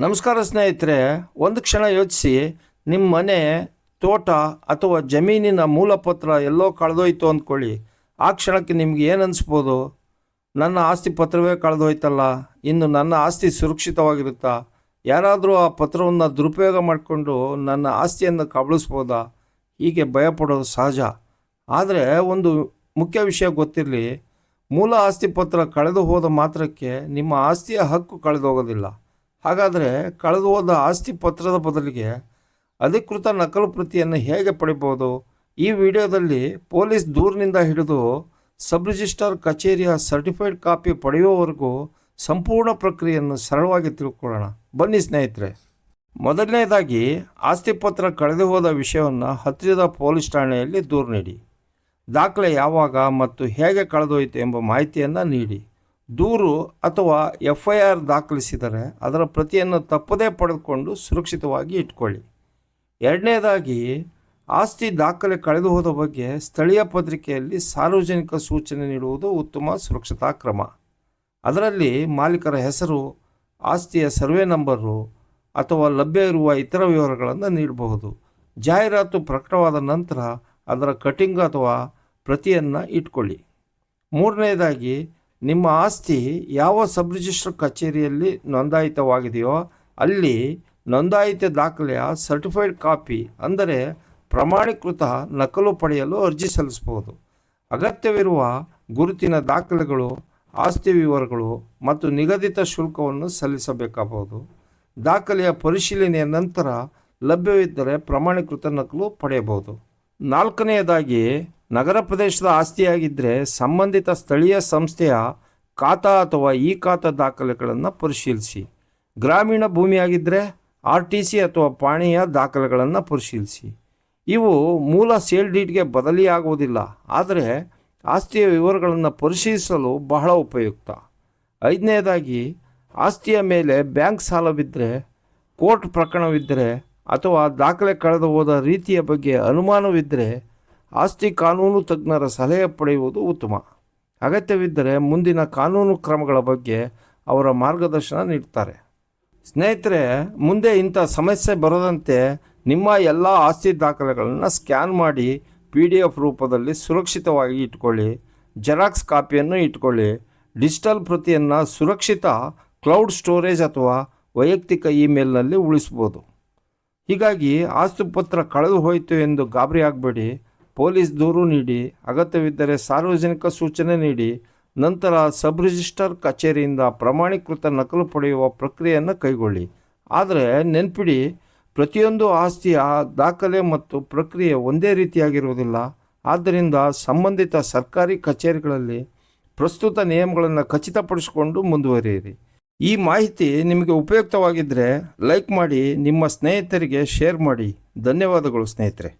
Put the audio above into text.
ನಮಸ್ಕಾರ ಸ್ನೇಹಿತರೆ. ಒಂದು ಕ್ಷಣ ಯೋಚಿಸಿ, ನಿಮ್ಮ ಮನೆ, ತೋಟ ಅಥವಾ ಜಮೀನಿನ ಮೂಲಪತ್ರ ಎಲ್ಲೋ ಕಳೆದೋಯ್ತು ಅಂದ್ಕೊಳ್ಳಿ. ಆ ಕ್ಷಣಕ್ಕೆ ನಿಮ್ಗೆ ಏನು ಅನಿಸ್ಬೋದು? ನನ್ನ ಆಸ್ತಿ ಪತ್ರವೇ ಕಳೆದೋಯ್ತಲ್ಲ, ಇನ್ನು ನನ್ನ ಆಸ್ತಿ ಸುರಕ್ಷಿತವಾಗಿರುತ್ತಾ? ಯಾರಾದರೂ ಆ ಪತ್ರವನ್ನು ದುರುಪಯೋಗ ಮಾಡಿಕೊಂಡು ನನ್ನ ಆಸ್ತಿಯನ್ನು ಕಬಳಿಸ್ಬೋದಾ? ಹೀಗೆ ಭಯಪಡೋದು ಸಹಜ. ಆದರೆ ಒಂದು ಮುಖ್ಯ ವಿಷಯ ಗೊತ್ತಿರಲಿ, ಮೂಲ ಆಸ್ತಿ ಪತ್ರ ಕಳೆದು ಹೋದ ಮಾತ್ರಕ್ಕೆ ನಿಮ್ಮ ಆಸ್ತಿಯ ಹಕ್ಕು ಕಳೆದೋಗೋದಿಲ್ಲ. ಹಾಗಾದರೆ ಕಳೆದು ಹೋದ ಆಸ್ತಿ ಪತ್ರದ ಬದಲಿಗೆ ಅಧಿಕೃತ ನಕಲು ಪ್ರತಿಯನ್ನು ಹೇಗೆ ಪಡಿಬೋದು? ಈ ವಿಡಿಯೋದಲ್ಲಿ ಪೊಲೀಸ್ ದೂರಿನಿಂದ ಹಿಡಿದು ಸಬ್ ರಿಜಿಸ್ಟ್ರಾರ್ ಕಚೇರಿಯ ಸರ್ಟಿಫೈಡ್ ಕಾಪಿ ಪಡೆಯುವವರೆಗೂ ಸಂಪೂರ್ಣ ಪ್ರಕ್ರಿಯೆಯನ್ನು ಸರಳವಾಗಿ ತಿಳ್ಕೊಳ್ಳೋಣ. ಬನ್ನಿ ಸ್ನೇಹಿತರೆ. ಮೊದಲನೇದಾಗಿ, ಆಸ್ತಿ ಪತ್ರ ಕಳೆದು ಹೋದ ವಿಷಯವನ್ನು ಹತ್ತಿರದ ಪೊಲೀಸ್ ಠಾಣೆಯಲ್ಲಿ ದೂರು ನೀಡಿ. ದಾಖಲೆ ಯಾವಾಗ ಮತ್ತು ಹೇಗೆ ಕಳೆದೋಯಿತು ಎಂಬ ಮಾಹಿತಿಯನ್ನು ನೀಡಿ. ದೂರು ಅಥವಾ FIR ದಾಖಲಿಸಿದರೆ ಅದರ ಪ್ರತಿಯನ್ನು ತಪ್ಪದೇ ಪಡೆದುಕೊಂಡು ಸುರಕ್ಷಿತವಾಗಿ ಇಟ್ಕೊಳ್ಳಿ. ಎರಡನೇದಾಗಿ, ಆಸ್ತಿ ದಾಖಲೆ ಕಳೆದು ಹೋದ ಬಗ್ಗೆ ಸ್ಥಳೀಯ ಪತ್ರಿಕೆಯಲ್ಲಿ ಸಾರ್ವಜನಿಕ ಸೂಚನೆ ನೀಡುವುದು ಉತ್ತಮ ಸುರಕ್ಷತಾ ಕ್ರಮ. ಅದರಲ್ಲಿ ಮಾಲೀಕರ ಹೆಸರು, ಆಸ್ತಿಯ ಸರ್ವೆ ನಂಬರು ಅಥವಾ ಲಭ್ಯ ಇರುವ ಇತರ ವಿವರಗಳನ್ನು ನೀಡಬಹುದು. ಜಾಹೀರಾತು ಪ್ರಕಟವಾದ ನಂತರ ಅದರ ಕಟಿಂಗ್ ಅಥವಾ ಪ್ರತಿಯನ್ನು ಇಟ್ಕೊಳ್ಳಿ. ಮೂರನೇದಾಗಿ, ನಿಮ್ಮ ಆಸ್ತಿ ಯಾವ ಸಬ್ ರಿಜಿಸ್ಟ್ರಾರ್ ಕಚೇರಿಯಲ್ಲಿ ನೋಂದಾಯಿತವಾಗಿದೆಯೋ ಅಲ್ಲಿ ನೋಂದಾಯಿತ ದಾಖಲೆಯ ಸರ್ಟಿಫೈಡ್ ಕಾಪಿ, ಅಂದರೆ ಪ್ರಮಾಣೀಕೃತ ನಕಲು ಪಡೆಯಲು ಅರ್ಜಿ ಸಲ್ಲಿಸಬಹುದು. ಅಗತ್ಯವಿರುವ ಗುರುತಿನ ದಾಖಲೆಗಳು, ಆಸ್ತಿ ವಿವರಗಳು ಮತ್ತು ನಿಗದಿತ ಶುಲ್ಕವನ್ನು ಸಲ್ಲಿಸಬೇಕಾಗಬಹುದು. ದಾಖಲೆಯ ಪರಿಶೀಲನೆಯ ನಂತರ ಲಭ್ಯವಿದ್ದರೆ ಪ್ರಮಾಣೀಕೃತ ನಕಲು ಪಡೆಯಬಹುದು. ನಾಲ್ಕನೆಯದಾಗಿ, ನಗರ ಪ್ರದೇಶದ ಆಸ್ತಿಯಾಗಿದ್ದರೆ ಸಂಬಂಧಿತ ಸ್ಥಳೀಯ ಸಂಸ್ಥೆಯ ಖಾತಾ ಅಥವಾ ಈ ಖಾತಾ ದಾಖಲೆಗಳನ್ನು ಪರಿಶೀಲಿಸಿ. ಗ್ರಾಮೀಣ ಭೂಮಿಯಾಗಿದ್ದರೆ RTC ಅಥವಾ ಪಾಣಿಯ ದಾಖಲೆಗಳನ್ನು ಪರಿಶೀಲಿಸಿ. ಇವು ಮೂಲ ಸೇಲ್ ಡೀಡ್ಗೆ ಬದಲಿಯಾಗುವುದಿಲ್ಲ, ಆದರೆ ಆಸ್ತಿಯ ವಿವರಗಳನ್ನು ಪರಿಶೀಲಿಸಲು ಬಹಳ ಉಪಯುಕ್ತ. ಐದನೇದಾಗಿ, ಆಸ್ತಿಯ ಮೇಲೆ ಬ್ಯಾಂಕ್ ಸಾಲವಿದ್ದರೆ, ಕೋರ್ಟ್ ಪ್ರಕರಣವಿದ್ದರೆ ಅಥವಾ ದಾಖಲೆ ಕಳೆದು ಹೋದ ರೀತಿಯ ಬಗ್ಗೆ ಅನುಮಾನವಿದ್ದರೆ ಆಸ್ತಿ ಕಾನೂನು ತಜ್ಞರ ಸಲಹೆ ಪಡೆಯುವುದು ಉತ್ತಮ. ಅಗತ್ಯವಿದ್ದರೆ ಮುಂದಿನ ಕಾನೂನು ಕ್ರಮಗಳ ಬಗ್ಗೆ ಅವರ ಮಾರ್ಗದರ್ಶನ ನೀಡುತ್ತಾರೆ. ಸ್ನೇಹಿತರೆ, ಮುಂದೆ ಇಂಥ ಸಮಸ್ಯೆ ಬರದಂತೆ ನಿಮ್ಮ ಎಲ್ಲ ಆಸ್ತಿ ದಾಖಲೆಗಳನ್ನು ಸ್ಕ್ಯಾನ್ ಮಾಡಿ PDF ರೂಪದಲ್ಲಿ ಸುರಕ್ಷಿತವಾಗಿ ಇಟ್ಕೊಳ್ಳಿ. ಜೆರಾಕ್ಸ್ ಕಾಪಿಯನ್ನು ಇಟ್ಕೊಳ್ಳಿ. ಡಿಜಿಟಲ್ ಪ್ರತಿಯನ್ನು ಸುರಕ್ಷಿತ ಕ್ಲೌಡ್ ಸ್ಟೋರೇಜ್ ಅಥವಾ ವೈಯಕ್ತಿಕ ಇಮೇಲ್ನಲ್ಲಿ ಉಳಿಸ್ಬೋದು. ಹೀಗಾಗಿ ಆಸ್ತಿ ಪತ್ರ ಕಳೆದು ಹೋಯಿತು ಎಂದು ಗಾಬರಿ ಆಗಬೇಡಿ. ಪೊಲೀಸ್ ದೂರು ನೀಡಿ, ಅಗತ್ಯವಿದ್ದರೆ ಸಾರ್ವಜನಿಕ ಸೂಚನೆ ನೀಡಿ, ನಂತರ ಸಬ್ ರಿಜಿಸ್ಟ್ರಾರ್ ಕಚೇರಿಯಿಂದ ಪ್ರಮಾಣೀಕೃತ ನಕಲು ಪಡೆಯುವ ಪ್ರಕ್ರಿಯೆಯನ್ನು ಕೈಗೊಳ್ಳಿ. ಆದರೆ ನೆನಪಿಡಿ, ಪ್ರತಿಯೊಂದು ಆಸ್ತಿಯ ದಾಖಲೆ ಮತ್ತು ಪ್ರಕ್ರಿಯೆ ಒಂದೇ ರೀತಿಯಾಗಿರುವುದಿಲ್ಲ. ಆದ್ದರಿಂದ ಸಂಬಂಧಿತ ಸರ್ಕಾರಿ ಕಚೇರಿಗಳಲ್ಲಿ ಪ್ರಸ್ತುತ ನಿಯಮಗಳನ್ನು ಖಚಿತಪಡಿಸಿಕೊಂಡು ಮುಂದುವರಿಯಿರಿ. ಈ ಮಾಹಿತಿ ನಿಮಗೆ ಉಪಯುಕ್ತವಾಗಿದ್ದರೆ ಲೈಕ್ ಮಾಡಿ, ನಿಮ್ಮ ಸ್ನೇಹಿತರಿಗೆ ಶೇರ್ ಮಾಡಿ. ಧನ್ಯವಾದಗಳು ಸ್ನೇಹಿತರೆ.